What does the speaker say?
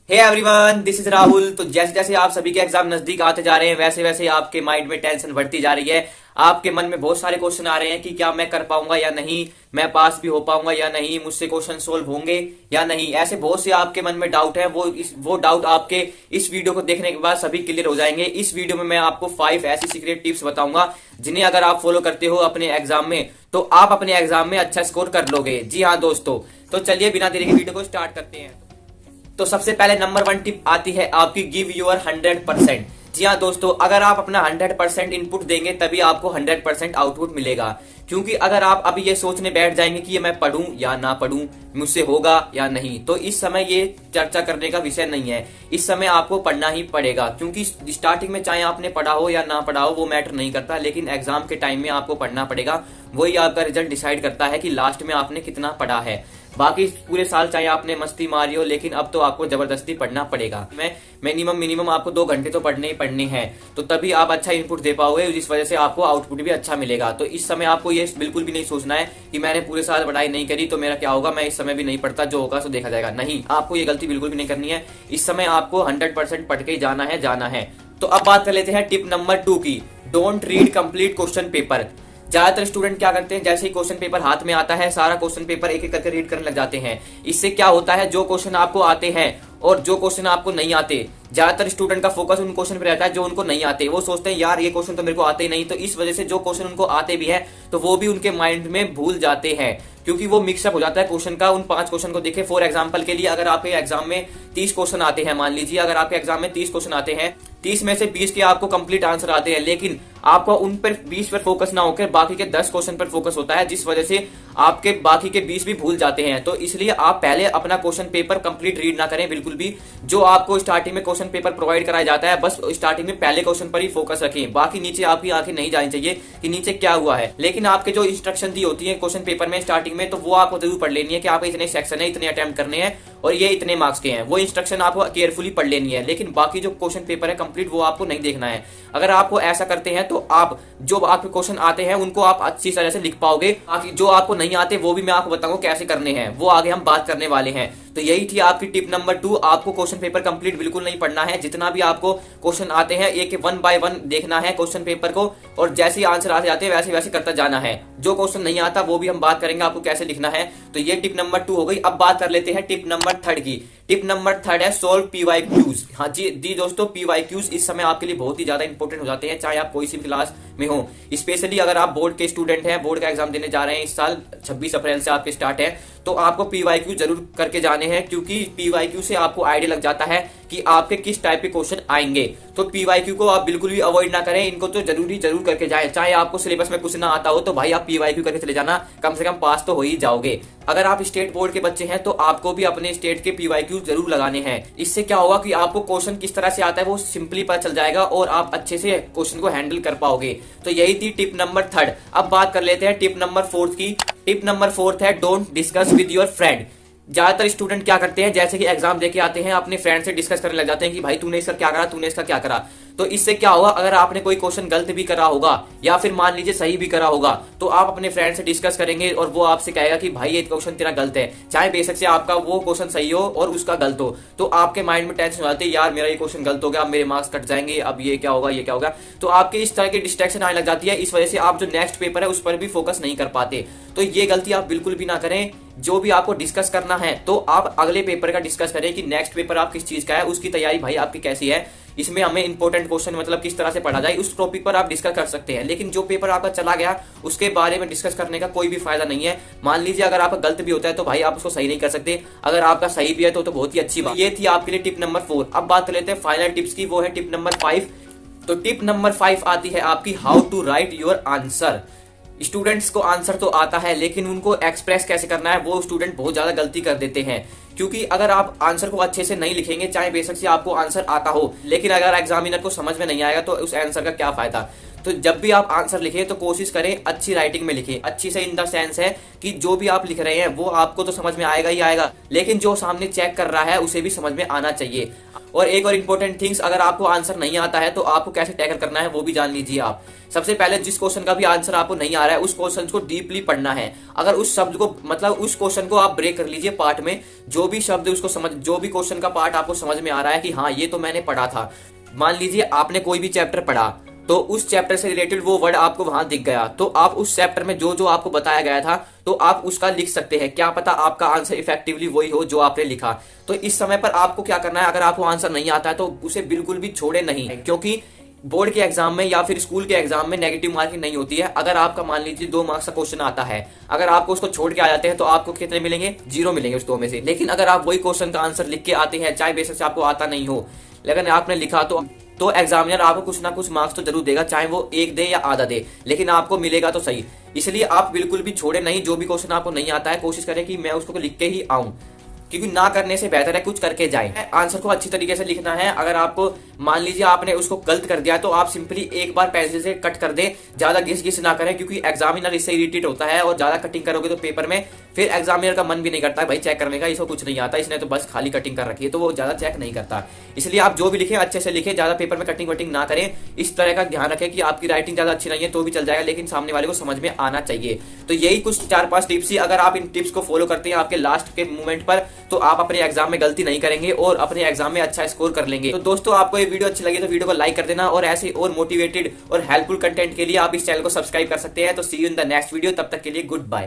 Hey everyone, this is Rahul. तो जैसे जैसे आप सभी के एग्जाम नजदीक आते जा रहे हैं वैसे वैसे आपके माइंड में टेंशन बढ़ती जा रही है। आपके मन में बहुत सारे क्वेश्चन आ रहे हैं कि क्या मैं कर पाऊंगा या नहीं, मैं पास भी हो पाऊंगा या नहीं, मुझसे क्वेश्चन सोल्व होंगे या नहीं। ऐसे बहुत से आपके मन में डाउट है। वो डाउट आपके इस वीडियो को देखने के बाद सभी क्लियर हो जाएंगे। इस वीडियो में मैं आपको 5 ऐसी सीक्रेट टिप्स बताऊंगा जिन्हें अगर आप फॉलो करते हो अपने एग्जाम में तो आप अपने एग्जाम में अच्छा स्कोर कर लोगे। जी हाँ दोस्तों, तो चलिए बिना देरी के वीडियो को स्टार्ट करते हैं। तो सबसे पहले नंबर 1 टिप आती है आपकी, गिव योर 100%। जी हाँ दोस्तों, अगर आप अपना 100% इनपुट देंगे तभी आपको 100% आउटपुट मिलेगा। क्योंकि अगर आप अभी ये सोचने बैठ जाएंगे कि ये मैं पढ़ूं या ना पढ़ूं, मुझसे होगा या नहीं, तो इस समय ये चर्चा करने का विषय नहीं है। इस समय आपको पढ़ना ही पड़ेगा। क्योंकि स्टार्टिंग में चाहे आपने पढ़ा हो या ना पढ़ा हो वो मैटर नहीं करता, लेकिन एग्जाम के टाइम में आपको पढ़ना पड़ेगा। वही आपका रिजल्ट डिसाइड करता है कि लास्ट में आपने कितना पढ़ा है। बाकी पूरे साल चाहे आपने मस्ती मारी हो, लेकिन अब तो आपको जबरदस्ती पढ़ना पड़ेगा। मैं मिनिमम आपको 2 घंटे तो पढ़ने ही पढ़ने हैं, तो तभी आप अच्छा इनपुट दे पाओगे, जिस वजह से आपको आउटपुट भी अच्छा मिलेगा। तो इस समय आपको ये बिल्कुल भी नहीं सोचना है कि मैंने पूरे साल पढ़ाई नहीं करी तो मेरा क्या होगा, मैं इस समय भी नहीं पढ़ता, जो होगा सो देखा जाएगा। नहीं, आपको ये गलती बिल्कुल भी नहीं करनी है। इस समय आपको 100% पढ़ के ही जाना है। तो अब बात कर लेते हैं टिप नंबर 2 की, don't read complete question paper. ज्यादातर स्टूडेंट क्या करते हैं, जैसे ही क्वेश्चन पेपर हाथ में आता है सारा क्वेश्चन पेपर एक एक करके रीड करने लग जाते हैं। इससे क्या होता है, जो क्वेश्चन आपको आते हैं और जो क्वेश्चन आपको नहीं आते, ज्यादातर स्टूडेंट का फोकस उन क्वेश्चन पे रहता है जो उनको नहीं आते। वो सोचते हैं यार ये क्वेश्चन तो मेरे को आते ही नहीं, तो इस वजह से जो क्वेश्चन उनको आते भी है तो वो भी उनके माइंड में भूल जाते हैं, क्योंकि वो मिक्सअप हो जाता है क्वेश्चन का। उन 5 क्वेश्चन को देखें, फॉर एग्जाम्पल के लिए अगर आपके एग्जाम में 30 क्वेश्चन आते हैं, मान लीजिए अगर आपके एग्जाम में 30 क्वेश्चन आते हैं, 30 में से 20 के आपको कंप्लीट आंसर आते हैं, लेकिन आपको उन पर 20 पर फोकस ना होकर बाकी के 10 क्वेश्चन पर फोकस होता है, जिस वजह से आपके बाकी के 20 भी भूल जाते हैं। तो इसलिए आप पहले अपना क्वेश्चन पेपर कंप्लीट रीड ना करें बिल्कुल भी। जो आपको स्टार्टिंग में क्वेश्चन पेपर प्रोवाइड कराया जाता है, बस स्टार्टिंग में पहले क्वेश्चन पर ही फोकस रखें। बाकी नीचे आपकी आंखें नहीं जानी चाहिए कि नीचे क्या हुआ है। लेकिन आपके जो इंस्ट्रक्शन दी होती है क्वेश्चन पेपर में स्टार्टिंग में, तो वो आपको जरूर पढ़ लेनी है कि आप इतने सेक्शन है, इतने अटेम्प्ट करने हैं और ये इतने मार्क्स के हैं। वो इंस्ट्रक्शन आपको केयरफुली पढ़ लेनी है। लेकिन बाकी जो क्वेश्चन पेपर है कंप्लीट, वो आपको नहीं देखना है। अगर आपको ऐसा करते हैं तो आप जो आपके क्वेश्चन आते हैं उनको आप अच्छी तरह से लिख पाओगे। बाकी जो आपको नहीं आते वो भी मैं आपको बताऊंगा कैसे करने हैं, वो आगे हम बात करने वाले हैं। तो यही थी आपकी टिप नंबर 2। आपको क्वेश्चन पेपर कंप्लीट बिल्कुल नहीं पढ़ना है। जितना भी आपको क्वेश्चन आते हैं एक 1 बाय 1 देखना है क्वेश्चन पेपर को, और जैसे ही आंसर आते जाते हैं वैसे वैसे करता जाना है। जो क्वेश्चन नहीं आता वो भी हम बात करेंगे आपको कैसे लिखना है। तो ये टिप नंबर 2 हो गई। अब बात कर लेते हैं टिप नंबर 3 की। टिप नंबर 3 है सोल्व PYQs। हाँ जी दोस्तों, PYQs इस समय आपके लिए बहुत ही ज्यादा इंपॉर्टेंट हो जाते हैं, चाहे आप कोई सी क्लास में हो। स्पेशली अगर आप बोर्ड के स्टूडेंट हैं, बोर्ड का एग्जाम देने जा रहे हैं इस साल, 26 अप्रैल से आपके स्टार्ट है, तो आपको PYQ जरूर करके जाने हैं। क्योंकि PYQ से आपको आइडिया लग जाता है कि आपके किस टाइप के क्वेश्चन आएंगे। तो PYQ को आप बिल्कुल भी अवॉइड ना करें, इनको तो जरूर करके जाएं। चाहे आपको सिलेबस में कुछ ना आता हो तो भाई आप PYQ करके चले जाना, कम से कम पास तो हो ही जाओगे। अगर आप स्टेट बोर्ड के बच्चे हैं तो आपको भी अपने स्टेट के PYQ जरूर लगाने हैं। इससे क्या होगा कि आपको क्वेश्चन किस तरह से आता है वो सिंपली पता चल जाएगा और आप अच्छे से क्वेश्चन को हैंडल कर पाओगे। तो यही थी टिप नंबर 3। अब बात कर लेते हैं टिप नंबर 4 की। टिप नंबर 4 है don't discuss with your friend. ज्यादातर स्टूडेंट क्या करते हैं, जैसे कि एग्जाम देके आते हैं अपने फ्रेंड से डिस्कस करने लग जाते हैं कि भाई तूने इसका क्या करा, तूने इसका क्या करा। तो इससे क्या होगा, अगर आपने कोई क्वेश्चन गलत भी करा होगा या फिर मान लीजिए सही भी करा होगा, तो आप अपने फ्रेंड से डिस्कस करेंगे और वो आपसे कहेगा कि भाई ये क्वेश्चन तेरा गलत है, चाहे बेशक से आपका वो क्वेश्चन सही हो और उसका गलत हो। तो आपके माइंड में टेंशन हो जाती है, यार मेरा ये क्वेश्चन गलत हो गया, अब मेरे मार्क्स कट जाएंगे, अब ये क्या होगा, ये क्या होगा। तो आपके इस तरह की डिस्ट्रैक्शन आने लग जाती है। इस वजह से आप जो नेक्स्ट पेपर है उस पर भी फोकस नहीं कर पाते। तो ये गलती आप बिल्कुल भी ना करें। जो भी आपको डिस्कस करना है तो आप अगले पेपर का डिस्कस करें कि नेक्स्ट पेपर आप किस चीज का है, उसकी तैयारी भाई आपकी कैसी है, इसमें हमें इंपॉर्टेंट क्वेश्चन मतलब किस तरह से पढ़ा जाए, उस टॉपिक पर आप डिस्कस कर सकते हैं। लेकिन जो पेपर आपका चला गया उसके बारे में डिस्कस करने का कोई भी फायदा नहीं है। मान लीजिए अगर आपका गलत भी होता है तो भाई आप उसको सही नहीं कर सकते, अगर आपका सही भी है तो बहुत ही अच्छी बात। ये थी आपके लिए टिप नंबर 4। अब बात कर लेते हैं फाइनल टिप्स की, वो है टिप नंबर 5। तो टिप नंबर 5 आती है आपकी, how to write your answer. Students को आंसर तो आता है, लेकिन उनको एक्सप्रेस कैसे करना है वो स्टूडेंट बहुत ज्यादा गलती कर देते हैं। क्योंकि अगर आप आंसर को अच्छे से नहीं लिखेंगे, चाहे बेशक से आपको आंसर आता हो, लेकिन अगर एग्जामिनर को समझ में नहीं आएगा तो उस आंसर का क्या फायदा। तो जब भी आप आंसर लिखें तो कोशिश करें अच्छी राइटिंग में लिखें। अच्छी से इन द सेंस है कि जो भी आप लिख रहे हैं वो आपको तो समझ में आएगा ही आएगा, लेकिन जो सामने चेक कर रहा है उसे भी समझ में आना चाहिए। और एक और इंपॉर्टेंट थिंग्स, अगर आपको आंसर नहीं आता है तो आपको कैसे टैकल करना है वो भी जान लीजिए आप। सबसे पहले जिस क्वेश्चन का भी आंसर आपको नहीं आ रहा है उस क्वेश्चन को डीपली पढ़ना है। अगर उस शब्द को मतलब उस क्वेश्चन को आप ब्रेक कर लीजिए पार्ट में, जो भी शब्द उसको समझ, जो भी क्वेश्चन का पार्ट आपको समझ में आ रहा है कि हाँ ये तो मैंने पढ़ा था। मान लीजिए आपने कोई भी चैप्टर पढ़ा तो उस चैप्टर से रिलेटेड वो वर्ड आपको वहां दिख गया, तो आप उस चैप्टर में जो जो आपको बताया गया था तो आप उसका लिख सकते हैं। क्या पता आपका आंसर इफेक्टिवली वही हो जो आपने लिखा। तो इस समय पर आपको क्या करना है, अगर आपको आंसर नहीं आता है तो उसे बिल्कुल भी छोड़े नहीं, क्योंकि बोर्ड के एग्जाम में या फिर स्कूल के एग्जाम में नेगेटिव मार्किंग नहीं होती है। अगर आपका मान लीजिए 2 मार्क्स का क्वेश्चन आता है, अगर आपको उसको छोड़ के आ जाते हैं तो आपको कितने मिलेंगे, 0 मिलेंगे उस 2 में से। लेकिन अगर आप वही क्वेश्चन का आंसर लिख के आते हैं, चाहे बेशक से आपको आता नहीं हो, लेकिन आपने लिखा तो एग्जामिनर आपको कुछ ना कुछ मार्क्स तो जरूर देगा, चाहे वो 1 दे या आधा दे, लेकिन आपको मिलेगा तो सही। इसलिए आप बिल्कुल भी छोड़े नहीं, जो भी क्वेश्चन आपको नहीं आता है कोशिश करें कि मैं उसको लिख के ही आऊं, क्योंकि ना करने से बेहतर है कुछ करके जाए। आंसर को अच्छी तरीके से लिखना है। अगर आपको मान लीजिए आपने उसको गलत कर दिया तो आप सिंपली एक बार पेंसिल से कट कर दें, ज्यादा घिस घिस ना करें, क्योंकि एग्जामिनर इससे इरिटेट होता है और ज्यादा कटिंग करोगे तो पेपर में फिर एग्जामिनर का मन भी नहीं करता है भाई चेक करने का, इसको कुछ नहीं आता, इसने तो बस खाली कटिंग कर रखी है, तो वो ज्यादा चेक नहीं करता। इसलिए आप जो भी लिखें अच्छे से लिखें, ज्यादा पेपर में कटिंग वटिंग ना करें। इस तरह का ध्यान रखें कि आपकी राइटिंग ज्यादा अच्छी नहीं है तो भी चल जाएगा, लेकिन सामने वाले को समझ में आना चाहिए। तो यही कुछ 4-5 टिप्स ही, अगर आप इन टिप्स को फॉलो करते हैं आपके लास्ट के मोमेंट पर, तो आप अपने एग्जाम में गलती नहीं करेंगे और अपने एग्जाम में अच्छा स्कोर कर लेंगे। तो दोस्तों आपको ये वीडियो अच्छी लगी तो वीडियो को लाइक कर देना, और ऐसे और मोटिवेटेड और हेल्पफुल कंटेंट के लिए आप इस चैनल को सब्सक्राइब कर सकते हैं। तो see you in the next video, तब तक के लिए गुड बाय।